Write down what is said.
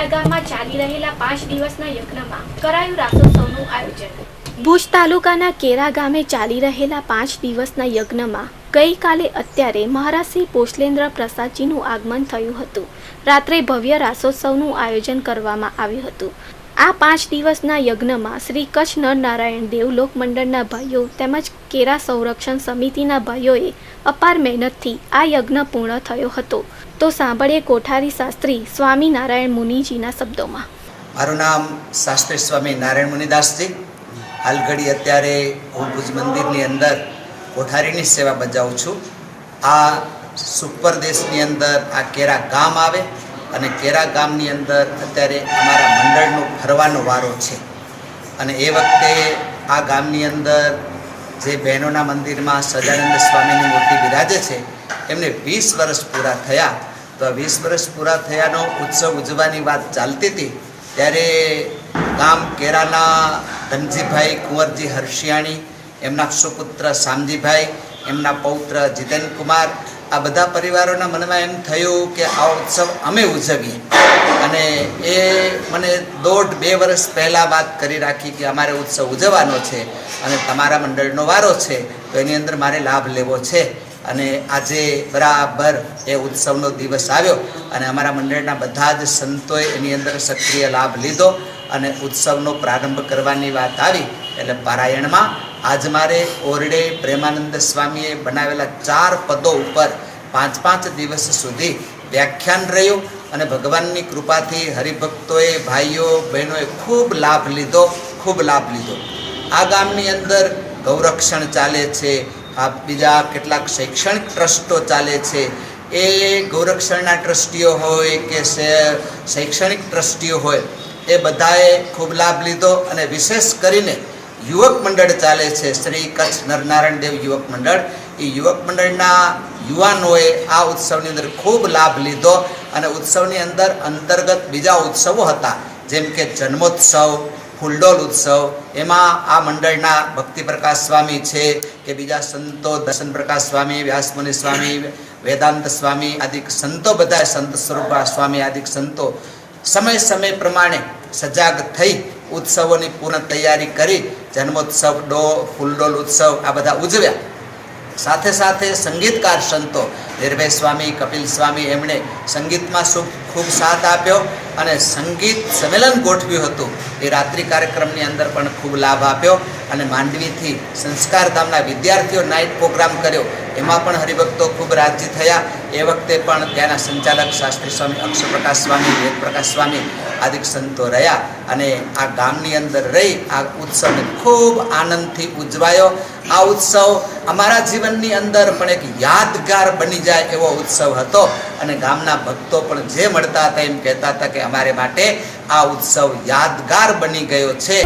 કેરા ગામમાં ચાલી રહેલા 5 દિવસના યજ્ઞમાં કરાયું રાસોત્સવનું આયોજન। ભુજ તાલુકાના કેરા ગામે ચાલી રહેલા 5 દિવસના યજ્ઞમાં ગઈકાલે અત્યારે મહારાજ શ્રી પોષલેન્દ્ર પ્રસાદજીનું આગમન થયું હતું। રાત્રે ભવ્ય રાસોત્સવનું આયોજન કરવામાં આવ્યું હતું। આ 5 દિવસના યજ્ઞમાં શ્રી કચ્છ નરનારાયણ દેવ લોક મંડળના ભાઈઓ તેમજ કેરા સંરક્ષણ સમિતિના ભાઈઓએ અપાર મહેનતથી આ યજ્ઞ પૂર્ણ થયો હતો। તો સાંભળીએ કોઠારી શાસ્ત્રી સ્વામી નારાયણ મુનિજીના શબ્દોમાં। મારું નામ શાસ્ત્રી સ્વામી નારાયણ મુનિદાસજી। હાલ ઘડી અત્યારે હું ભુજ મંદિરની અંદર કોઠારીની સેવા બજાવું છું। આ સુપર દેશની અંદર આ કેરા ગામ આવે અને કેરા ગામની અંદર અત્યારે અમારા મંડળનો ફરવાનો વારો છે અને એ વખતે આ ગામની અંદર જે બહેનોના મંદિરમાં સજાનંદ સ્વામીની મૂર્તિ બિરાજે છે એમને 20 વર્ષ પૂરા થયા। તો 20 વર્ષ પૂરા થયાનો ઉત્સવ ઉજવવાની વાત ચાલતી હતી ત્યારે ગામ કેરાના ધનજીભાઈ કુંવરજી હર્ષિયાણી, એમના સુપુત્ર શામજીભાઈ, એમના પૌત્ર જીતેન કુમાર, આ બધા પરિવારોના મનમાં એમ થયું કે આ ઉત્સવ અમે ઉજવીએ અને એ મને 1.5-2 વર્ષ પહેલાં વાત કરી રાખી કે અમારે ઉત્સવ ઉજવવાનો છે અને તમારા મંડળનો વારો છે તો એની અંદર મારે લાભ લેવો છે। અને આજે બરાબર એ ઉત્સવનો દિવસ આવ્યો અને અમારા મંડળના બધા જ સંતોએ એની અંદર સક્રિય લાભ લીધો અને ઉત્સવનો પ્રારંભ કરવાની વાત આવી એટલે પારાયણમાં આજ મારે ઓરડે પ્રેમાનંદ સ્વામીએ બનાવેલા 4 પદો ઉપર 5-5 દિવસ સુધી વ્યાખ્યાન રહ્યું અને ભગવાનની કૃપાથી હરિભક્તોએ, ભાઈઓ બહેનોએ ખૂબ લાભ લીધો। આ ગામની અંદર ગૌરક્ષણ ચાલે છે, આ બીજા કેટલાક શૈક્ષણિક ટ્રસ્ટો ચાલે છે। એ ગૌરક્ષણના ટ્રસ્ટીઓ હોય કે શૈક્ષણિક ટ્રસ્ટીઓ હોય એ બધાએ ખૂબ લાભ લીધો અને વિશેષ કરીને યુવક મંડળ ચાલે છે શ્રી કચ્છ નરનારાયણ દેવ યુવક મંડળ। એ યુવક મંડળના યુવાનોએ આ ઉત્સવની અંદર ખૂબ લાભ લીધો અને ઉત્સવની અંદર અંતર્ગત બીજા ઉત્સવો હતા જેમ કે જન્મોત્સવ, ફૂલડોલ ઉત્સવ, એમાં આ મંડળના ભક્તિ પ્રકાશ સ્વામી છે કે બીજા સંતો દર્શન પ્રકાશ સ્વામી, વ્યાસમુનિ સ્વામી, વેદાંત સ્વામી આદિક સંતો, બધા સંત સ્વરૂપ સ્વામી આદિક સંતો સમય પ્રમાણે સજાગ થઈ ઉત્સવોની પૂર્ણ તૈયારી કરી જન્મોત્સવ, ફૂલડોલ ઉત્સવ આ બધા ઉજવ્યા। સાથે સાથે સંગીતકાર સંતો નિર્ભય સ્વામી, કપિલ સ્વામી એમણે સંગીતમાં ખૂબ સાથ આપ્યો અને સંગીત સંમેલન ગોઠવ્યું હતું। એ રાત્રિ કાર્યક્રમની અંદર પણ ખૂબ લાભ આપ્યો અને માંડવીથી સંસ્કારધામના વિદ્યાર્થીઓ નાઇટ પ્રોગ્રામ કર્યો, એમાં પણ હરિભક્તો ખૂબ રાજી થયા। એ વખતે પણ ત્યાંના સંચાલક શાસ્ત્રી સ્વામી અક્ષરપ્રકાશ સ્વામી, વેદપ્રકાશ સ્વામી આદિક સંતો રહ્યા અને આ ગામની અંદર રહી આ ઉત્સવને ખૂબ આનંદથી ઉજવાયો। આ ઉત્સવ અમારા જીવનની અંદર પણ એક યાદગાર બની જાય એવો ઉત્સવ હતો અને ગામના ભક્તો પણ જે મળતા હતા એમ કહેતા હતા કે અમારે માટે આ ઉત્સવ યાદગાર બની ગયો છે।